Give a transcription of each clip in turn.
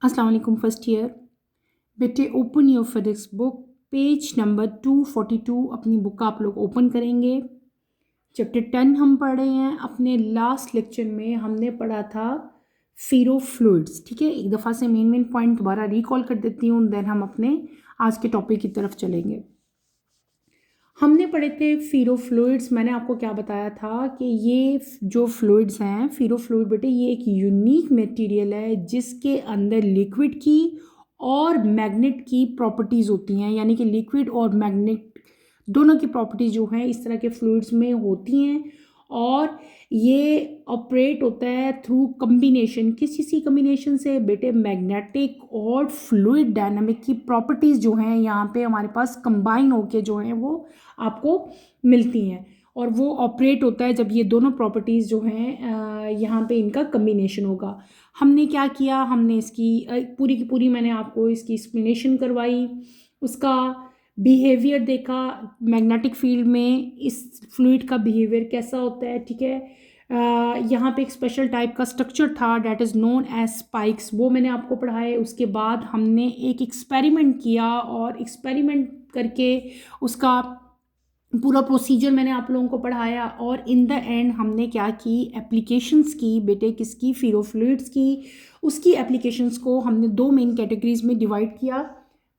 अस्सलाम वालेकुम first year. बेटे open your physics book, page number 242 अपनी बुक आप लोग ओपन करेंगे। चैप्टर 10 हम पढ़ रहे हैं। अपने लास्ट लेक्चर में हमने पढ़ा था फेरोफ्लूइड्स। ठीक है, एक दफ़ा से मेन पॉइंट दोबारा रिकॉल कर देती हूँ, देन हम अपने आज के टॉपिक की तरफ चलेंगे। हमने पढ़े थे फेरोफ्लूइड्स। मैंने आपको क्या बताया था कि ये जो फ्लूइड्स हैं, फेरोफ्लूइड बेटे ये एक यूनिक मटेरियल है जिसके अंदर लिक्विड की और मैग्नेट की प्रॉपर्टीज़ होती हैं, यानी कि लिक्विड और मैग्नेट दोनों की प्रॉपर्टीज़ जो हैं इस तरह के फ्लूइड्स में होती हैं। और ये ऑपरेट होता है थ्रू कम्बिनेशन। किस चीज़ की कम्बिनेशन से बेटे? मैग्नेटिक और फ्लूइड डायनामिक की प्रॉपर्टीज़ जो हैं यहाँ पे हमारे पास कंबाइन होके जो हैं वो आपको मिलती हैं। और वो ऑपरेट होता है जब ये दोनों प्रॉपर्टीज़ जो हैं यहाँ पे इनका कम्बिनेशन होगा। हमने क्या किया, हमने इसकी पूरी की पूरी मैंने आपको इसकी एक्सप्लेनेशन करवाई, उसका बिहेवियर देखा, मैग्नेटिक फील्ड में इस फ्लूइड का बिहेवियर कैसा होता है। ठीक है, यहाँ पे एक स्पेशल टाइप का स्ट्रक्चर था that is known as spikes, वो मैंने आपको पढ़ाया। उसके बाद हमने एक एक्सपेरिमेंट किया और एक्सपेरिमेंट करके उसका पूरा प्रोसीजर मैंने आप लोगों को पढ़ाया। और इन द एंड हमने क्या की, एप्लीकेशंस की बेटे, किसकी? फेरोफ्लूइड्स की। उसकी एप्लीकेशंस को हमने दो मेन कैटेगरीज में डिवाइड किया,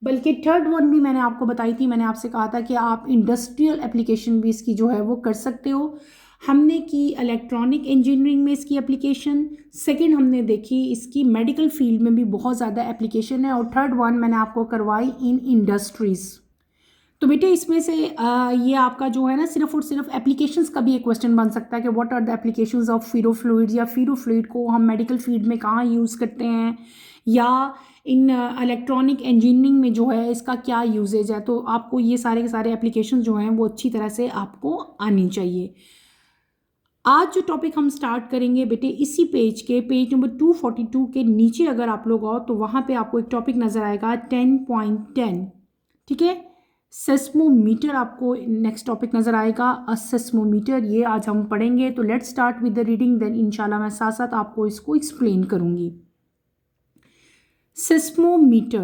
बल्कि थर्ड वन भी मैंने आपको बताई थी। मैंने आपसे कहा था कि आप इंडस्ट्रियल एप्लीकेशन भी इसकी जो है वो कर सकते हो। हमने की इलेक्ट्रॉनिक इंजीनियरिंग में इसकी एप्लीकेशन। सेकंड हमने देखी इसकी मेडिकल फील्ड में भी बहुत ज़्यादा एप्लीकेशन है। और थर्ड वन मैंने आपको करवाई इन इंडस्ट्रीज़। तो बेटे इसमें से ये आपका जो है ना सिर्फ और सिर्फ एप्लीकेशंस का भी एक क्वेश्चन बन सकता है कि what are the applications of ferrofluids, या फेरोफ्लूइड को हम मेडिकल फील्ड में कहाँ यूज़ करते हैं, या इन इलेक्ट्रॉनिक इंजीनियरिंग में जो है इसका क्या यूजेज है। तो आपको ये सारे के सारे एप्लीकेशन जो हैं वो अच्छी तरह से आपको आनी चाहिए। आज जो टॉपिक हम स्टार्ट करेंगे बेटे, इसी पेज नंबर 242 के नीचे अगर आप लोग आओ तो वहाँ पे आपको एक टॉपिक नज़र आएगा 10.10। ठीक है, सेस्मोमीटर आपको नेक्स्ट टॉपिक नज़र आएगा। सेस्मोमीटर ये आज हम पढ़ेंगे। तो let's start with the reading, then इंशाल्लाह मैं साथ साथ आपको इसको एक्सप्लेन करूँगी। Seismometer.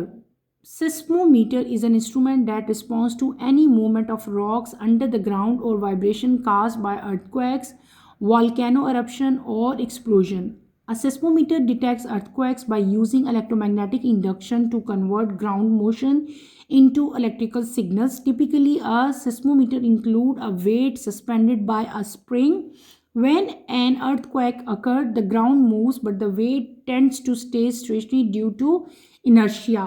Seismometer is an instrument that responds to any movement of rocks under the ground or vibration caused by earthquakes, volcano eruption, or explosion. A seismometer detects earthquakes by using electromagnetic induction to convert ground motion into electrical signals. Typically, a seismometer includes a weight suspended by a spring. When an earthquake occurs, the ground moves, but the weight tends to stay stationary due to inertia.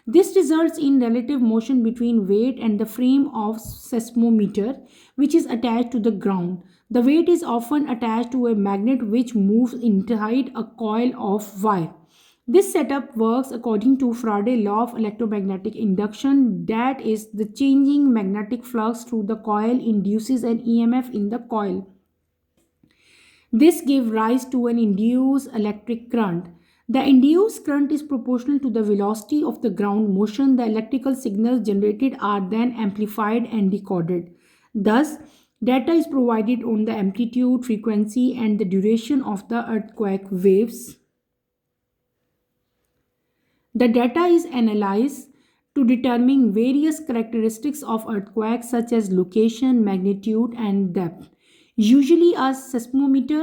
This results in relative motion between weight and the frame of seismometer, which is attached to the ground. The weight is often attached to a magnet which moves inside a coil of wire. This setup works according to Faraday's law of electromagnetic induction, that is, the changing magnetic flux through the coil induces an EMF in the coil. This gives rise to an induced electric current. The induced current is proportional to the velocity of the ground motion. The electrical signals generated are then amplified and decoded. Thus, data is provided on the amplitude, frequency, and the duration of the earthquake waves. The data is analyzed to determine various characteristics of earthquakes such as location, magnitude, and depth. Usually, a seismometer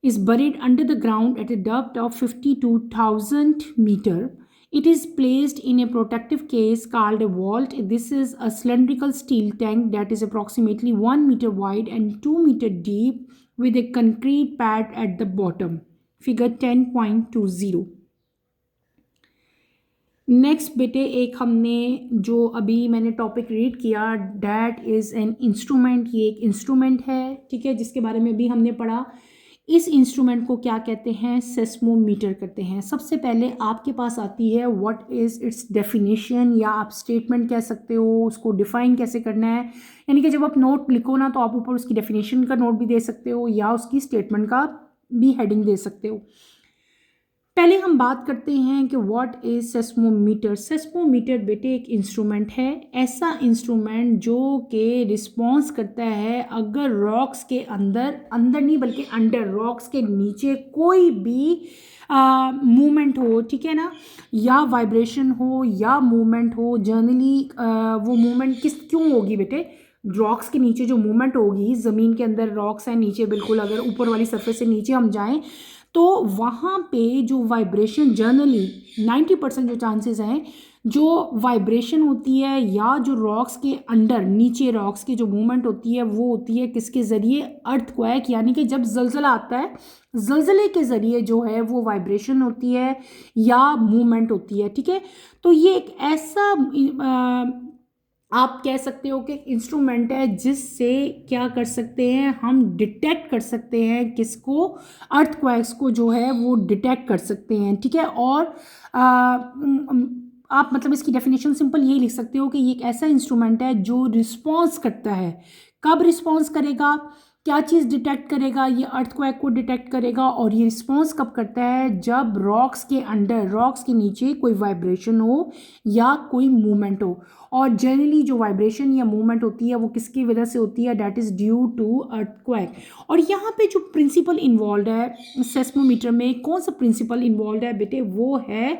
is buried under the ground at a depth of 52,000 meter. It is placed in a protective case called a vault. This is a cylindrical steel tank that is approximately 1 meter wide and 2 meter deep with a concrete pad at the bottom. Figure 10.20. Next बेटे, एक हमने जो अभी मैंने topic read किया, that is an instrument. ये एक instrument है, ठीक है, जिसके बारे में भी हमने पढ़ा। इस इंस्ट्रूमेंट को क्या कहते हैं? सेस्मोमीटर कहते हैं। सबसे पहले आपके पास आती है व्हाट इज़ इट्स डेफिनेशन, या आप स्टेटमेंट कह सकते हो। उसको डिफाइन कैसे करना है, यानी कि जब आप नोट लिखो ना तो आप ऊपर उसकी डेफिनेशन का नोट भी दे सकते हो या उसकी स्टेटमेंट का भी हेडिंग दे सकते हो। पहले हम बात करते हैं कि व्हाट इज सेस्मोमीटर। सेस्मोमीटर बेटे एक इंस्ट्रूमेंट है, ऐसा इंस्ट्रूमेंट जो कि रिस्पॉन्स करता है अगर रॉक्स के अंदर, अंदर नहीं बल्कि अंडर रॉक्स के नीचे कोई भी मूवमेंट हो, ठीक है ना, या वाइब्रेशन हो या मूवमेंट हो। जनरली वो मूवमेंट क्यों होगी बेटे? रॉक्स के नीचे जो मूवमेंट होगी, ज़मीन के अंदर रॉक्स हैं नीचे बिल्कुल, अगर ऊपर वाली सरफेस से नीचे हम जाएं तो वहाँ पे जो वाइब्रेशन, जनरली 90% जो चांसेस हैं, जो वाइब्रेशन होती है या जो रॉक्स के अंडर नीचे रॉक्स की जो मूवमेंट होती है वो होती है किसके ज़रिए? अर्थक्वेक, यानी कि जब जलजला आता है, जलजले के ज़रिए जो है वो वाइब्रेशन होती है या मूवमेंट होती है, ठीक है। तो ये एक ऐसा आप कह सकते हो कि इंस्ट्रूमेंट है जिससे क्या कर सकते हैं हम? डिटेक्ट कर सकते हैं किसको? अर्थक्वेक्स को जो है वो डिटेक्ट कर सकते हैं, ठीक है। और आप मतलब इसकी डेफिनेशन सिंपल यही लिख सकते हो कि ये एक ऐसा इंस्ट्रूमेंट है जो रिस्पॉन्स करता है। कब रिस्पॉन्स करेगा? क्या चीज़ डिटेक्ट करेगा? ये अर्थक्वेक को डिटेक्ट करेगा। और ये रिस्पॉन्स कब करता है? जब रॉक्स के अंडर, रॉक्स के नीचे कोई वाइब्रेशन हो या कोई मूवमेंट हो। और जनरली जो वाइब्रेशन या मूवमेंट होती है वो किसकी वजह से होती है? That is due to earthquake. और यहाँ पे जो प्रिंसिपल इन्वॉल्व है सेस्मोमीटर में, कौन सा प्रिंसिपल इन्वॉल्व है बेटे? वो है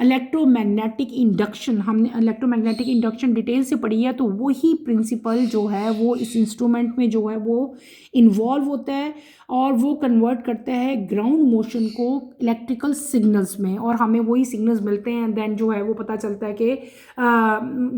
इलेक्ट्रोमैग्नेटिक इंडक्शन। हमने इलेक्ट्रोमैग्नेटिक इंडक्शन डिटेल से पढ़ी है, तो वही प्रिंसिपल जो है वो इस इंस्ट्रूमेंट में जो है वो इन्वॉल्व होता है और वो कन्वर्ट करता है ग्राउंड मोशन को इलेक्ट्रिकल सिग्नल्स में, और हमें वही सिग्नल्स मिलते हैं। देन जो है वो पता चलता है कि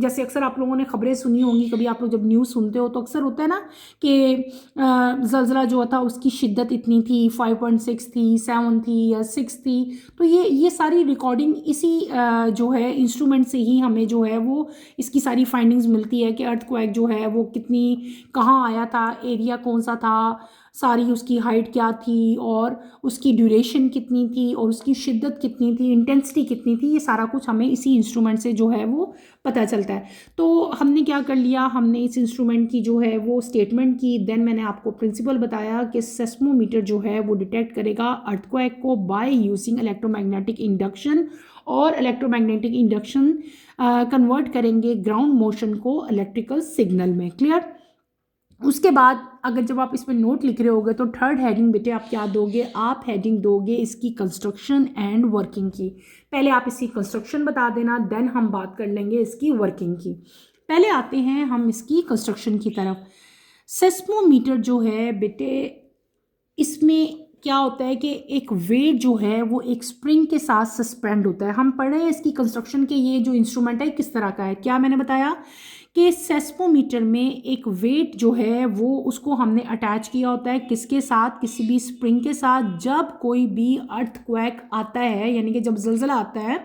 जैसे अक्सर आप लोगों ने खबरें सुनी होंगी, कभी आप लोग जब न्यूज़ सुनते हो तो अक्सर होता है ना कि जलजला जो था उसकी शिद्दत इतनी थी, 5.6 थी, 7 थी या 6 थी। तो ये सारी रिकॉर्डिंग इसी जो है इंस्ट्रूमेंट से ही हमें जो है वो इसकी सारी फाइंडिंग्स मिलती है कि अर्थक्वेक जो है वो कितनी, कहाँ आया था, एरिया कौन सा था, सारी उसकी हाइट क्या थी और उसकी ड्यूरेशन कितनी थी और उसकी शिद्दत कितनी थी, इंटेंसिटी कितनी थी। ये सारा कुछ हमें इसी इंस्ट्रूमेंट से जो है वो पता चलता है। तो हमने क्या कर लिया, हमने इस इंस्ट्रूमेंट की जो है वो स्टेटमेंट की। देन मैंने आपको प्रिंसिपल बताया कि सेस्मोमीटर जो है वो डिटेक्ट करेगा अर्थक्वेक को बाय यूजिंग इलेक्ट्रोमैग्नेटिक इंडक्शन, और इलेक्ट्रोमैग्नेटिक इंडक्शन कन्वर्ट करेंगे ग्राउंड मोशन को इलेक्ट्रिकल सिग्नल में। क्लियर? उसके बाद अगर जब आप इसमें नोट लिख रहे होगे तो थर्ड हेडिंग बेटे आप क्या दोगे? आप हेडिंग दोगे इसकी कंस्ट्रक्शन एंड वर्किंग की। पहले आप इसकी कंस्ट्रक्शन बता देना, देन हम बात कर लेंगे इसकी वर्किंग की। पहले आते हैं हम इसकी कंस्ट्रक्शन की तरफ। सेस्मोमीटर जो है बेटे, इसमें क्या होता है कि एक वेट जो है वो एक स्प्रिंग के साथ सस्पेंड होता है। हम पढ़ रहे हैं इसकी कंस्ट्रक्शन के, ये जो इंस्ट्रूमेंट है किस तरह का है। क्या मैंने बताया कि सेस्मोमीटर में एक वेट जो है वो उसको हमने अटैच किया होता है किसके साथ? किसी भी स्प्रिंग के साथ। जब कोई भी अर्थक्वेक आता है, यानी कि जब जलजला आता है,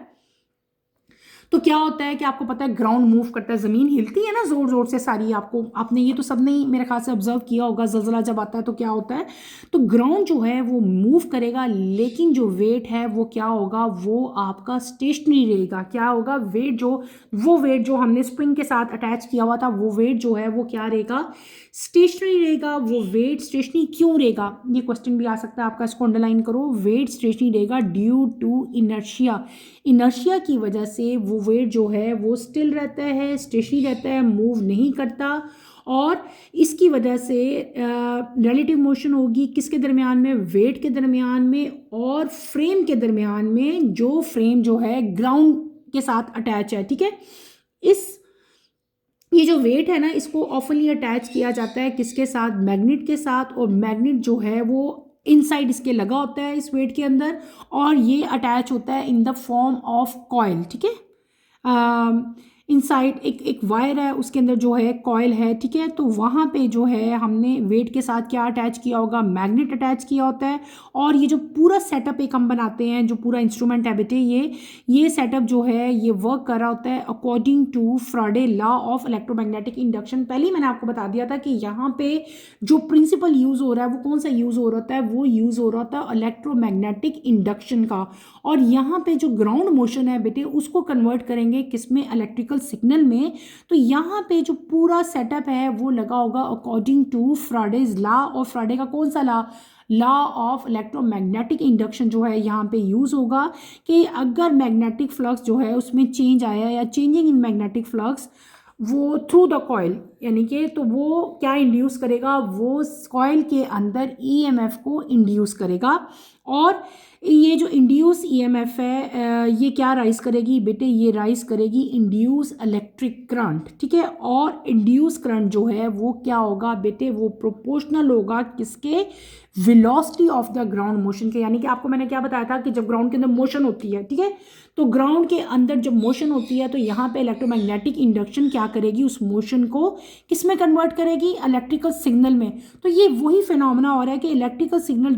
तो क्या होता है कि आपको पता है ग्राउंड मूव करता है, ज़मीन हिलती है ना ज़ोर ज़ोर से सारी। आपने ये तो सबने ही मेरे ख्याल से ऑब्जर्व किया होगा, जलजला जब आता है तो क्या होता है, तो ग्राउंड जो है वो मूव करेगा, लेकिन जो वेट है वो क्या होगा? वो आपका स्टेशनरी रहेगा। क्या होगा? वो वेट जो हमने स्प्रिंग के साथ अटैच किया हुआ था, वो वेट जो है वो क्या रहेगा? स्टेशनरी रहेगा। वो वेट स्टेशनरी क्यों रहेगा? ये क्वेश्चन भी आ सकता है आपका, इसको अंडरलाइन करो। वेट स्टेशनरी रहेगा ड्यू टू इनर्शिया। इनर्शिया की वजह से वो वेट जो है वो स्टिल रहता है, स्टेशनरी रहता है, मूव नहीं करता। और इसकी वजह से रिलेटिव मोशन होगी किसके दरमियान में? वेट के दरमियान में और फ्रेम के दरमियान में, जो फ्रेम जो है ग्राउंड के साथ अटैच है, ठीक है। ये जो वेट है ना, इसको ऑफनली अटैच किया जाता है किसके साथ? मैग्नेट के साथ। और मैग्नेट जो है वो इनसाइड इसके लगा होता है इस वेट के अंदर, और ये अटैच होता है in the form of coil, ठीक है। इनसाइड एक वायर है, उसके अंदर जो है कॉइल है, ठीक है। तो वहाँ पे जो है हमने वेट के साथ क्या अटैच किया होगा? मैग्नेट अटैच किया होता है। और ये जो पूरा सेटअप एक हम बनाते हैं, जो पूरा इंस्ट्रूमेंट है बेटे, ये सेटअप जो है ये वर्क कर रहा होता है according to Faraday law of electromagnetic induction. पहले ही मैंने आपको बता दिया था कि यहाँ पे जो प्रिंसिपल यूज़ हो रहा है वो कौन सा यूज़ हो रहा है? वो यूज़ हो रहा था इलेक्ट्रोमैग्नेटिक इंडक्शन का। और यहाँ पे जो ग्राउंड मोशन है बेटे उसको कन्वर्ट करेंगे किसमें? इलेक्ट्रिकल सिग्नल में। तो यहाँ पे जो पूरा सेटअप है वो लगा होगा अकॉर्डिंग टू फ्राडेज लॉ। और फ्राडे का कौन सा law? Law of electromagnetic induction जो है यहाँ पे यूज़ होगा कि अगर मैग्नेटिक फ्लक्स जो है उसमें चेंज आया या चेंजिंग इन मैग्नेटिक फ्लक्स वो थ्रू द कॉइल, यानी कि तो वो क्या इंड्यूस करेगा, वो कॉइल के अंदर ईएमएफ को इंड्यूस करेगा। और ये जो इंड्यूस ईएमएफ है ये क्या राइज करेगी बेटे, ये राइज करेगी इंड्यूस इलेक्ट्रिक करंट, ठीक है। और इंड्यूस करंट जो है वो क्या होगा बेटे, वो प्रोपोर्शनल होगा किसके, velocity of the ground motion के। यानी कि आपको मैंने क्या बताया था कि जब ग्राउंड के अंदर मोशन होती है, ठीक है, तो ग्राउंड के अंदर जब मोशन होती है तो यहाँ पे इलेक्ट्रोमैग्नेटिक इंडक्शन क्या करेगी, उस मोशन को किस में कन्वर्ट करेगी, इलेक्ट्रिकल सिग्नल में। तो ये वही फिनोमेना हो रहा है कि इलेक्ट्रिकल सिग्नल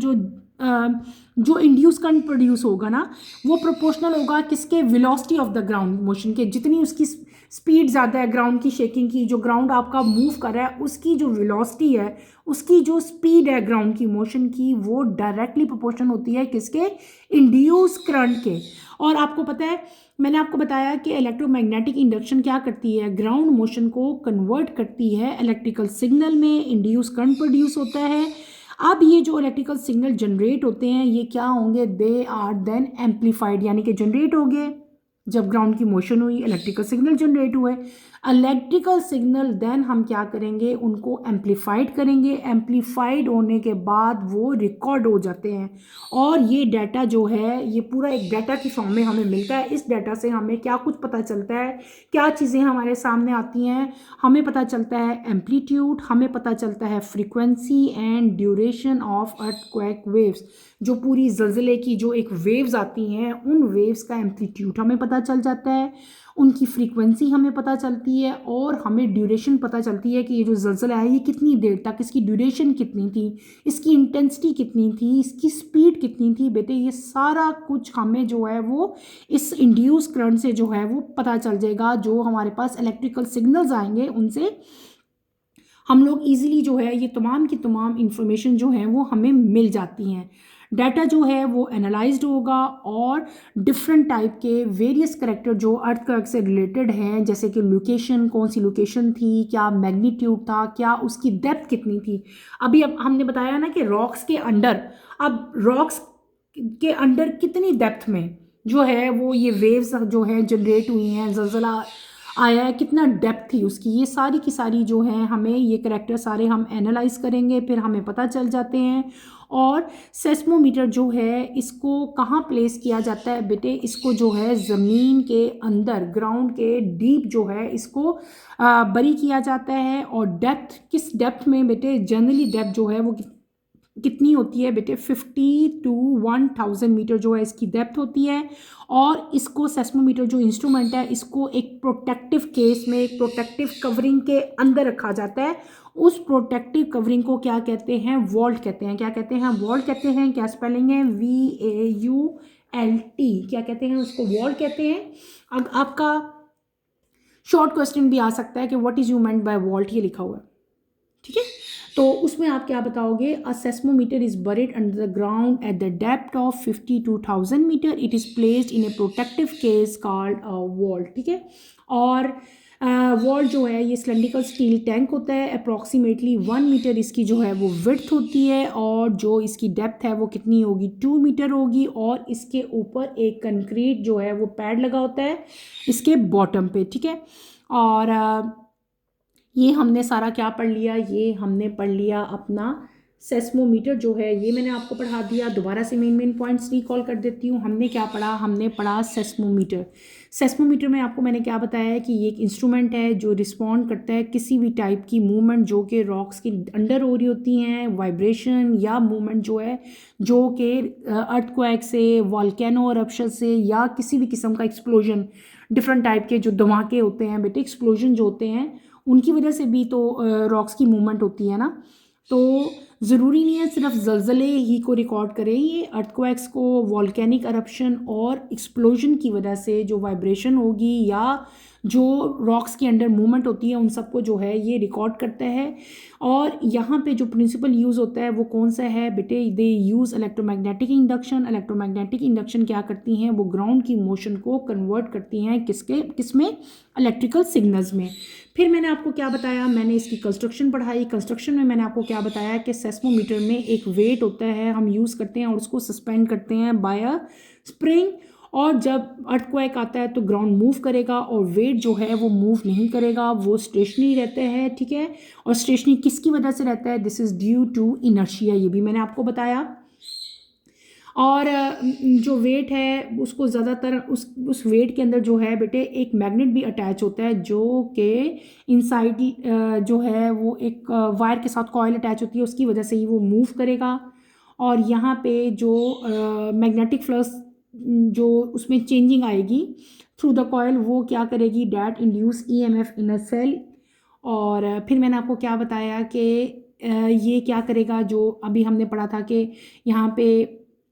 जो इंड्यूस करंट प्रोड्यूस होगा ना, वो प्रोपोर्शनल होगा किसके, velocity of the ground motion के। जितनी उसकी स्पीड ज़्यादा है ग्राउंड की शेकिंग की, जो ग्राउंड आपका मूव कर रहा है उसकी जो वेलोसिटी है, उसकी जो स्पीड है ग्राउंड की मोशन की, वो डायरेक्टली प्रोपोर्शनल होती है किसके, इंड्यूस करंट के। और आपको पता है मैंने आपको बताया कि इलेक्ट्रोमैग्नेटिक इंडक्शन क्या करती है, ग्राउंड मोशन को कन्वर्ट करती है इलेक्ट्रिकल सिग्नल में, इंड्यूस करंट प्रोड्यूस होता है। अब ये जो इलेक्ट्रिकल सिग्नल जनरेट होते हैं ये क्या होंगे, दे आर देन एम्पलीफाइड, यानी कि जनरेट हो गए जब ग्राउंड की मोशन हुई, इलेक्ट्रिकल सिग्नल जनरेट हुए। इलेक्ट्रिकल सिग्नल देन हम क्या करेंगे, उनको एम्पलीफाइड करेंगे, एम्पलीफाइड होने के बाद वो रिकॉर्ड हो जाते हैं। और ये डाटा जो है ये पूरा एक डाटा की फॉर्म में हमें मिलता है। इस डाटा से हमें क्या कुछ पता चलता है, क्या चीज़ें हमारे सामने आती हैं, हमें पता चलता है एम्पलीट्यूड, हमें पता चलता है frequency and duration of earthquake waves. जो पूरी ज़लज़ले की जो एक वेव्स आती हैं उन वेव्स का एम्पलीट्यूड हमें पता चल जाता है, उनकी फ्रीक्वेंसी हमें पता चलती है, और हमें ड्यूरेशन पता चलती है कि ये जो ज़लज़ला है ये कितनी देर तक, इसकी ड्यूरेशन कितनी थी, इसकी इंटेंसिटी कितनी थी, इसकी स्पीड कितनी थी। बेटे ये सारा कुछ हमें जो है वो इस इंड्यूस करंट से जो है वो पता चल जाएगा। जो हमारे पास इलेक्ट्रिकल सिग्नल्स आएंगे उनसे हम लोग ईजिली जो है ये तमाम की तमाम इंफॉर्मेशन जो है वो हमें मिल जाती हैं। डाटा जो है वो एनालाइज्ड होगा और डिफरेंट टाइप के वेरियस करेक्टर जो अर्थक्वेक से रिलेटेड हैं, जैसे कि लोकेशन, कौन सी लोकेशन थी, क्या मैग्नीट्यूड था, क्या उसकी डेप्थ कितनी थी। अभी अब हमने बताया ना कि रॉक्स के अंडर, अब रॉक्स के अंडर कितनी डेप्थ में जो है वो ये वेव्स जो है जनरेट हुई हैं, ज़लज़ला आया है, कितना डेप्थ थी उसकी, ये सारी की सारी जो है हमें ये करेक्टर सारे हम एनालाइज करेंगे, फिर हमें पता चल जाते हैं। और सेस्मोमीटर जो है इसको कहाँ प्लेस किया जाता है बेटे, इसको जो है ज़मीन के अंदर ग्राउंड के डीप जो है इसको बरी किया जाता है। और डेप्थ किस डेप्थ में बेटे, जनरली डेप्थ जो है वो कितनी होती है बेटे, 50 to 1000 मीटर जो है इसकी डेप्थ होती है। और इसको सेस्मोमीटर जो इंस्ट्रूमेंट है इसको एक प्रोटेक्टिव केस में, एक प्रोटेक्टिव कवरिंग के अंदर रखा जाता है। उस प्रोटेक्टिव कवरिंग को क्या कहते हैं, वॉल्ट कहते हैं। क्या कहते हैं, वॉल्ट कहते हैं। क्या स्पेलिंग है, VAULT, क्या कहते हैं उसको, वॉल्ट कहते हैं। अब आपका शॉर्ट क्वेश्चन भी आ सकता है कि what is you meant bye vault, ये लिखा हुआ है, ठीक है। तो उसमें आप क्या बताओगे, a seismometer is buried under the ground at the depth of 50 to 1000 metre, it is placed in a protective case called vault, ठीक है। और वॉल्ट जो है ये सिलेंड्रिकल स्टील टैंक होता है, अप्रॉक्सीमेटली 1 मीटर इसकी जो है वो विड्थ होती है, और जो इसकी डेप्थ है वो कितनी होगी, 2 मीटर होगी। और इसके ऊपर एक कंक्रीट जो है वो पैड लगा होता है इसके बॉटम पे, ठीक है। और ये हमने सारा क्या पढ़ लिया, ये हमने पढ़ लिया अपना सेस्मोमीटर जो है, ये मैंने आपको पढ़ा दिया। दोबारा से मेन पॉइंट्स रिकॉल कर देती हूँ। हमने क्या पढ़ा, हमने पढ़ा सेस्मोमीटर। सेस्मोमीटर में आपको मैंने क्या बताया है कि ये एक इंस्ट्रूमेंट है जो रिस्पॉन्ड करता है किसी भी टाइप की मूवमेंट जो कि रॉक्स के अंडर हो रही होती हैं, वाइब्रेशन या मूवमेंट जो है जो कि अर्थक्वेक से, वॉल्केनो eruption से, या किसी भी किस्म का एक्सप्लोजन, डिफरेंट टाइप के जो धमाके होते हैं बेटे, एक्सप्लोजन जो होते हैं उनकी वजह से भी तो रॉक्स की मूवमेंट होती है ना। तो ज़रूरी नहीं है सिर्फ ज़लज़ले ही को रिकॉर्ड करें, ये अर्थक्वेक्स को, वॉल्केनिक eruption और एक्सप्लोजन की वजह से जो वाइब्रेशन होगी या जो रॉक्स के अंडर मूवमेंट होती है उन सबको जो है ये रिकॉर्ड करता है। और यहाँ पे जो प्रिंसिपल यूज़ होता है वो कौन सा है बेटे, they use electromagnetic induction. Electromagnetic induction क्या करती हैं, वो ग्राउंड की मोशन को कन्वर्ट करती हैं किसमें, इलेक्ट्रिकल सिग्नल्स में। फिर मैंने आपको क्या बताया, मैंने इसकी कंस्ट्रक्शन पढ़ाई। कंस्ट्रक्शन में मैंने आपको क्या बताया कि सेस्मोमीटर में एक वेट होता है, हम यूज़ करते हैं और उसको सस्पेंड करते हैं बाय अ स्प्रिंग। और जब अर्थक्वेक आता है तो ग्राउंड मूव करेगा और वेट जो है वो मूव नहीं करेगा, वो स्टेशनरी रहता है, ठीक है। और स्टेशनरी किसकी वजह से रहता है, this is due to inertia, ये भी मैंने आपको बताया। और जो वेट है उसको ज़्यादातर उस वेट के अंदर जो है बेटे एक मैग्नेट भी अटैच होता है, जो कि इनसाइड जो है वो एक वायर के साथ कॉइल अटैच होती है, उसकी वजह से ही वो मूव करेगा। और यहाँ पे जो मैग्नेटिक फ्लक्स जो उसमें चेंजिंग आएगी थ्रू द कॉइल, वो क्या करेगी, that induce EMF in a cell. और फिर मैंने आपको क्या बताया कि ये क्या करेगा, जो अभी हमने पढ़ा था कि यहाँ पे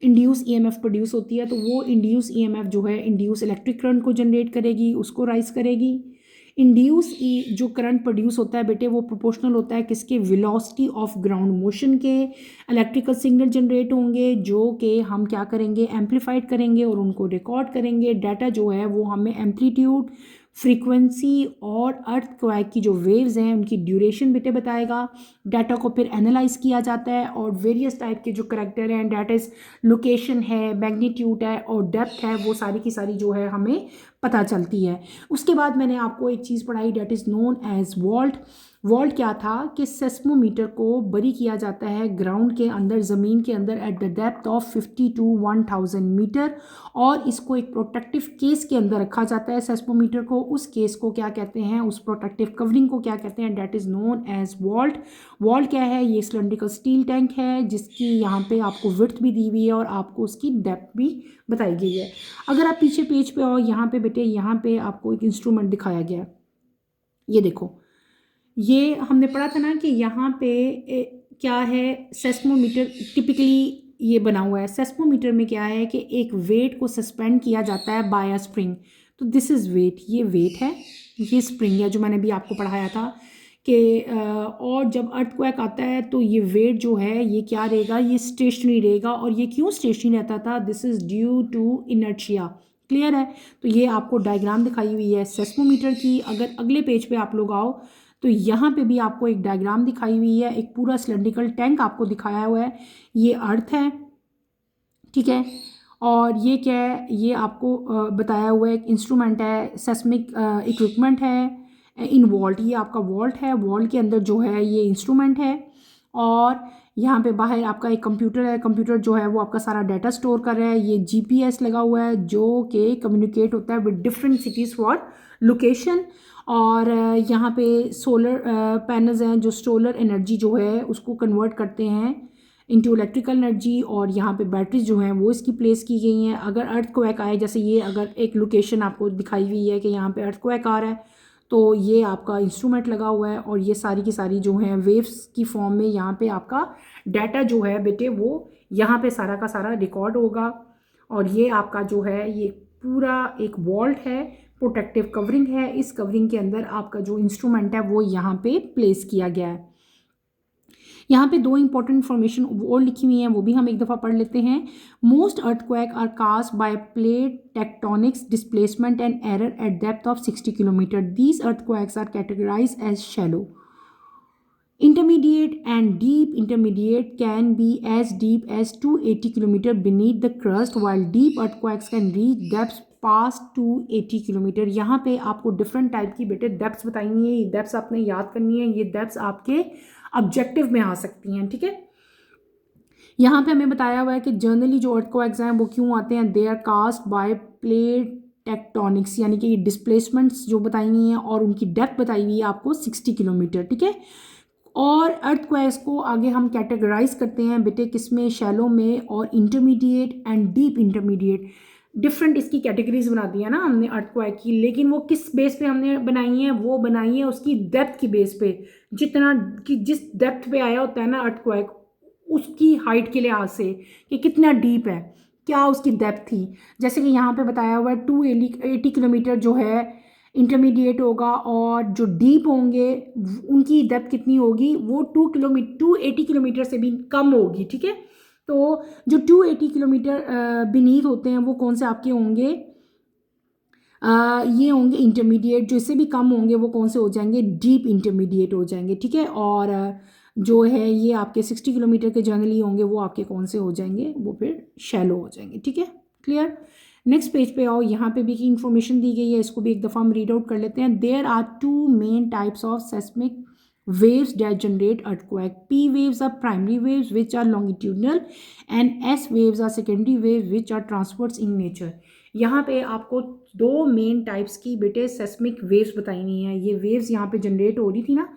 इंड्यूस ईएमएफ प्रोड्यूस होती है, तो वो इंड्यूस ईएमएफ जो है इंड्यूस इलेक्ट्रिक करंट को जनरेट करेगी, उसको राइज करेगी। इंड्यूस जो करंट प्रोड्यूस होता है बेटे वो प्रोपोर्शनल होता है किसके, वेलोसिटी ऑफ ग्राउंड मोशन के। इलेक्ट्रिकल सिग्नल जनरेट होंगे जो कि हम क्या करेंगे, एम्पलीफाइड करेंगे और उनको रिकॉर्ड करेंगे। डाटा जो है वो हमें एम्पलीट्यूड, फ्रीक्वेंसी और अर्थक्वेक की जो वेव्स हैं उनकी ड्यूरेशन बेटे बताएगा। डाटा को फिर एनालाइज किया जाता है और वेरियस टाइप के जो करेक्टर हैं, डेट इज़ लोकेशन है, मैग्नीट्यूड है और डेप्थ है, वो सारी की सारी जो है हमें पता चलती है। उसके बाद मैंने आपको एक चीज़ पढ़ाई, that is known as fault. Fault क्या था कि सेस्मोमीटर को बरी किया जाता है ग्राउंड के अंदर, ज़मीन के अंदर at the depth of 50 to 1000 metre, और इसको एक प्रोटेक्टिव केस के अंदर रखा जाता है सेस्मोमीटर को। उस केस को क्या कहते हैं, उस प्रोटेक्टिव कवरिंग को क्या कहते हैं, that is known as fault. Fault क्या है, ये सिलेंड्रिकल स्टील टैंक है जिसकी यहाँ पे आपको विड्थ भी दी हुई है और आपको उसकी डेप्थ भी बताई गई है। अगर आप पीछे पेज पे आओ, यहाँ पे बेटे यहाँ पे आपको एक इंस्ट्रूमेंट दिखाया गया है, ये देखो। ये हमने पढ़ा था ना कि यहाँ पे क्या है, सेस्मोमीटर टिपिकली ये बना हुआ है। सेस्मोमीटर में क्या है कि एक वेट को सस्पेंड किया जाता है बाय अ स्प्रिंग। तो दिस इज़ वेट, ये वेट है, ये स्प्रिंग है जो मैंने भी आपको पढ़ाया था कि और जब अर्थक्वेक आता है तो ये वेट जो है ये क्या रहेगा, ये स्टेशनरी रहेगा। और ये क्यों स्टेशनरी रहता था, this is due to inertia. Clear है। तो ये आपको डायग्राम दिखाई हुई है सेस्मोमीटर की। अगर अगले पेज पे आप लोग आओ तो यहाँ पे भी आपको एक डायग्राम दिखाई हुई है, एक पूरा सिलेंड्रिकल टैंक आपको दिखाया हुआ है। ये अर्थ है, ठीक है। और ये क्या है, ये आपको बताया हुआ है एक इंस्ट्रूमेंट है, सेस्मिक इक्विपमेंट है इन वॉल्ट। ये आपका वॉल्ट है, वॉल्ट के अंदर जो है ये इंस्ट्रूमेंट है। और यहाँ पे बाहर आपका एक कंप्यूटर है, कंप्यूटर जो है वो आपका सारा डाटा स्टोर कर रहा है। ये जीपीएस लगा हुआ है जो कि कम्युनिकेट होता है with different cities for location. और यहाँ पे सोलर पैनल्स हैं जो सोलर एनर्जी जो है उसको कन्वर्ट करते हैं इनटू इलेक्ट्रिकल एनर्जी। और यहाँ पे बैटरीज जो हैं वो इसकी प्लेस की गई हैं। अगर अर्थक्वेक आए, जैसे ये अगर एक लोकेशन आपको दिखाई हुई है कि यहाँ पे अर्थक्वेक आ रहा है, तो ये आपका इंस्ट्रूमेंट लगा हुआ है और ये सारी की सारी जो हैं वेव्स की फॉर्म में यहाँ पे आपका डाटा जो है बेटे वो यहाँ पे सारा का सारा रिकॉर्ड होगा। और ये आपका जो है ये पूरा एक वॉल्ट है, प्रोटेक्टिव कवरिंग है। इस कवरिंग के अंदर आपका जो इंस्ट्रूमेंट है वो यहाँ पे प्लेस किया गया है। यहाँ पे दो इंपॉर्टेंट इन्फॉर्मेशन और लिखी हुई हैं, वो भी हम एक दफ़ा पढ़ लेते हैं। Most earthquake are caused by plate tectonics displacement and error at depth of 60 kilometre. These earthquakes are categorize as shallow, intermediate and deep. Intermediate can be as deep as 280 kilometer beneath the crust, while deep earthquakes can reach depths past 280 kilometre. यहाँ पे आपको different type की बेटे depths बताएंगी है, ये depths आपने याद करनी है, ये डेप्थ्स आपके ऑब्जेक्टिव में आ सकती हैं, ठीक है। यहाँ पे हमें बताया हुआ है कि जनरली जो अर्थक्वेक्स हैं वो क्यों आते हैं, they are caused by plate tectonics, यानी कि डिस्प्लेसमेंट्स जो बताई हुई हैं और उनकी डेप्थ बताई हुई है आपको 60 किलोमीटर, ठीक है। और अर्थक्वेक्स को आगे हम कैटेगराइज करते हैं बेटे किसमें, शैलो में और intermediate and deep intermediate. Different इसकी कैटेगरीज बना दी है ना हमने अर्थक्वेक की, लेकिन वो किस बेस पे हमने बनाई है, वो बनाई है उसकी डेप्थ की बेस पे। जितना कि जिस डेप्थ पे आया होता है ना अर्थक्वेक, उसकी हाइट के लिहाज से कि कितना डीप है, क्या उसकी डेप्थ थी। जैसे कि यहाँ पे बताया हुआ है 280 किलोमीटर जो है इंटरमीडिएट होगा, और जो डीप होंगे उनकी डेप्थ कितनी होगी, वो 280 किलोमीटर से भी कम होगी, ठीक है। तो जो 280 किलोमीटर बीनीथ होते हैं वो कौन से आपके होंगे, ये होंगे इंटरमीडिएट। जो इससे भी कम होंगे वो कौन से हो जाएंगे, डीप इंटरमीडिएट हो जाएंगे, ठीक है। और जो है ये आपके 60 किलोमीटर के जनरली होंगे वो आपके कौन से हो जाएंगे, वो फिर शैलो हो जाएंगे, ठीक है। क्लियर। नेक्स्ट पेज पे आओ, यहाँ पे भी की इन्फॉर्मेशन दी गई है, इसको भी एक दफ़ा हम रीड आउट कर लेते हैं। There are 2 main types of seismic waves that generate earthquake. P waves are primary waves which are longitudinal and S waves are secondary waves which are transverse in nature. यहाँ पे आपको 2 main types की बेटे seismic waves बताई हैं। ये waves यहाँ पे जनरेट हो रही थी ना,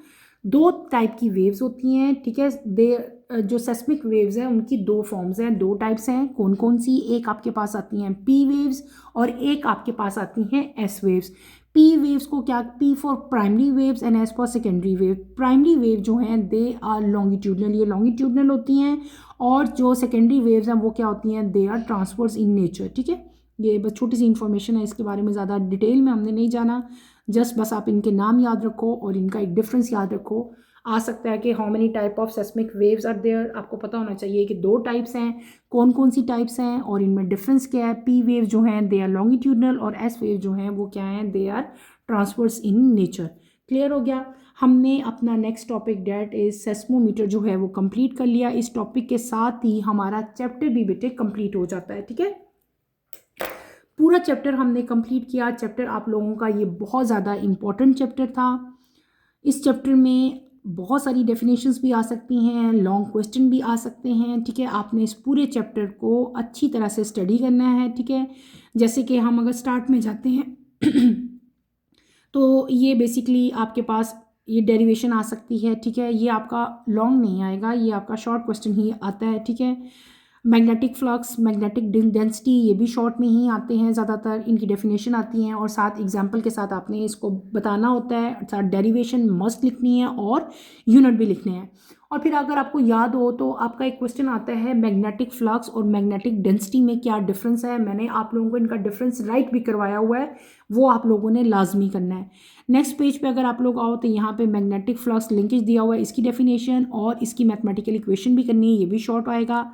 2 टाइप की वेव्स होती हैं, ठीक है। जो सेस्मिक वेव्स हैं उनकी 2 फॉर्म्स हैं, 2 टाइप्स हैं। कौन कौन सी, एक आपके पास आती हैं पी वेव्स और एक आपके पास आती हैं एस वेव्स। पी वेव्स को क्या, P for primary waves and S for secondary wave. Primary wave जो हैं दे आर लॉन्गिट्यूडनल, ये लॉन्गिट्यूडनल होती हैं, और जो सेकेंडरी वेव्स हैं वो क्या होती हैं, they are transverse in nature, ठीक है। ये बस छोटी सी इन्फॉर्मेशन है, इसके बारे में ज़्यादा डिटेल में हमने नहीं जाना, बस आप इनके नाम याद रखो और इनका एक डिफरेंस याद रखो। आ सकता है कि how many type of seismic waves are there, आपको पता होना चाहिए कि 2 टाइप्स हैं, कौन कौन सी टाइप्स हैं और इनमें डिफरेंस क्या है। पी वेव जो हैं दे आर लॉन्गिट्यूडनल और एस वेव जो हैं वो क्या हैं, they are transverse in nature. Clear हो गया। हमने अपना next topic that is seismometer जो है वो कंप्लीट कर लिया। इस टॉपिक के साथ ही हमारा चैप्टर भी बेटे कंप्लीट हो जाता है, ठीक है। पूरा चैप्टर हमने कंप्लीट किया। चैप्टर आप लोगों का ये बहुत ज़्यादा इम्पॉर्टेंट चैप्टर था। इस चैप्टर में बहुत सारी डेफिनेशंस भी आ सकती हैं, लॉन्ग क्वेश्चन भी आ सकते हैं, ठीक है। आपने इस पूरे चैप्टर को अच्छी तरह से स्टडी करना है, ठीक है। जैसे कि हम अगर स्टार्ट में जाते हैं तो ये बेसिकली आपके पास ये डेरिवेशन आ सकती है, ठीक है। ये आपका लॉन्ग नहीं आएगा, ये आपका शॉर्ट क्वेश्चन ही आता है, ठीक है। मैग्नेटिक फ्लक्स, मैग्नेटिक डेंसिटी, ये भी शॉर्ट में ही आते हैं ज़्यादातर, इनकी डेफिनेशन आती हैं और साथ एग्जांपल के साथ आपने इसको बताना होता है, साथ डेरिवेशन मस्ट लिखनी है और यूनिट भी लिखने हैं। और फिर अगर आपको याद हो तो आपका एक क्वेश्चन आता है मैग्नेटिक फ्लक्स और मैग्नेटिक डेंसिटी में क्या डिफरेंस है। मैंने आप लोगों को इनका डिफरेंस राइट भी करवाया हुआ है, वो आप लोगों ने लाजमी करना है। नेक्स्ट पेज पे अगर आप लोग आओ तो यहाँ पे मैग्नेटिक फ्लक्स लिंकेज दिया हुआ है, इसकी डेफिनेशन और इसकी मैथमेटिकल इक्वेशन भी करनी है, ये भी शॉर्ट आएगा।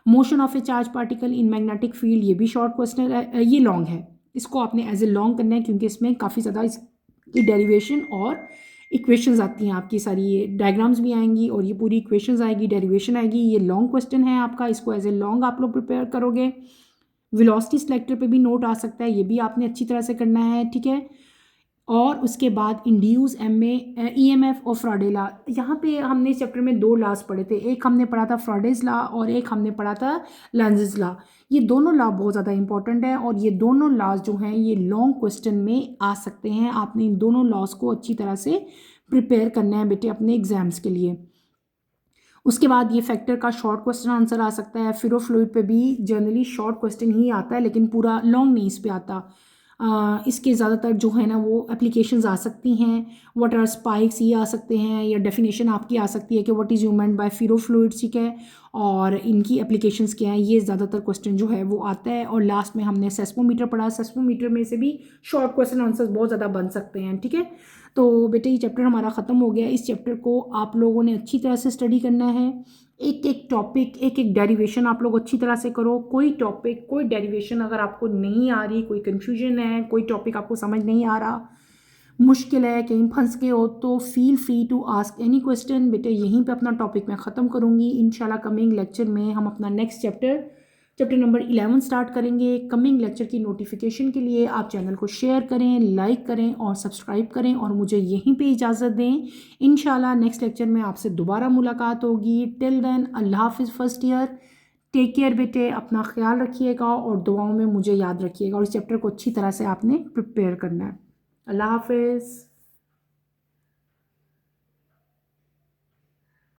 Motion of A charge particle in magnetic field, ये भी शॉर्ट क्वेश्चन है, ये लॉन्ग है, इसको आपने एज ए लॉन्ग करना है क्योंकि इसमें काफ़ी ज़्यादा इसकी डेरिवेशन और इक्वेशंस आती हैं आपकी सारी, ये डायग्राम्स भी आएंगी और ये पूरी इक्वेशंस आएगी, डेरिवेशन आएगी। ये लॉन्ग क्वेश्चन है आपका, इसको एज ए लॉन्ग आप लोग प्रिपेयर करोगे। वेलोसिटी सेलेक्टर पे भी नोट आ सकता है, ये भी आपने अच्छी तरह से करना है, ठीक है। और उसके बाद इंड्यूस ईएमएफ और फ्राडे लॉ। यहाँ पे हमने इस चैप्टर में 2 लॉज पढ़े थे, एक हमने पढ़ा था फ्राडेज लॉ और एक हमने पढ़ा था लेंज़ेस लॉ। ये दोनों लॉ बहुत ज़्यादा इंपॉर्टेंट है और ये दोनों लॉज जो हैं ये लॉन्ग क्वेश्चन में आ सकते हैं। आपने इन दोनों लॉज को अच्छी तरह से प्रिपेयर करना है बेटे अपने एग्जाम्स के लिए। उसके बाद ये फैक्टर का शॉर्ट क्वेश्चन आंसर आ सकता है। फेरोफ्लूइड पे भी जनरली शॉर्ट क्वेश्चन ही आता है लेकिन पूरा लॉन्ग नहीं इस पे आता। इसके ज़्यादातर जो है ना वो एप्लीकेशंस आ सकती हैं। व्हाट आर स्पाइक्स, ये आ सकते हैं, या डेफिनेशन आपकी आ सकती है कि what is you meant by ferrofluids, ठीक है। और इनकी एप्लीकेशंस क्या हैं, ये ज़्यादातर क्वेश्चन जो है वो आता है। और लास्ट में हमने सेस्मोमीटर पढ़ा, सेस्मोमीटर में से भी शॉर्ट क्वेश्चन आंसर्स बहुत ज़्यादा बन सकते हैं, ठीक है। तो बेटे ये चैप्टर हमारा ख़त्म हो गया। इस चैप्टर को आप लोगों ने अच्छी तरह से स्टडी करना है। एक एक टॉपिक, एक एक डेरिवेशन आप लोग अच्छी तरह से करो। कोई टॉपिक, कोई डेरिवेशन अगर आपको नहीं आ रही, कोई कन्फ्यूजन है, कोई टॉपिक आपको समझ नहीं आ रहा, मुश्किल है, कहीं फंस के हो, तो feel free to ask any question. बेटे यहीं पे अपना टॉपिक मैं ख़त्म करूँगी। इंशाल्लाह कमिंग लेक्चर में हम अपना नेक्स्ट चैप्टर नंबर 11 स्टार्ट करेंगे। कमिंग लेक्चर की नोटिफिकेशन के लिए आप चैनल को शेयर करें, लाइक करें और सब्सक्राइब करें और मुझे यहीं पे इजाज़त दें। इंशाल्लाह नेक्स्ट लेक्चर में आपसे दोबारा मुलाकात होगी। टिल देन अल्लाह हाफिज़ फर्स्ट ईयर। टेक केयर बेटे, अपना ख्याल रखिएगा और दुआओं में मुझे याद रखिएगा और इस चैप्टर को अच्छी तरह से आपने प्रिपेयर करना है। अल्लाह हाफिज़।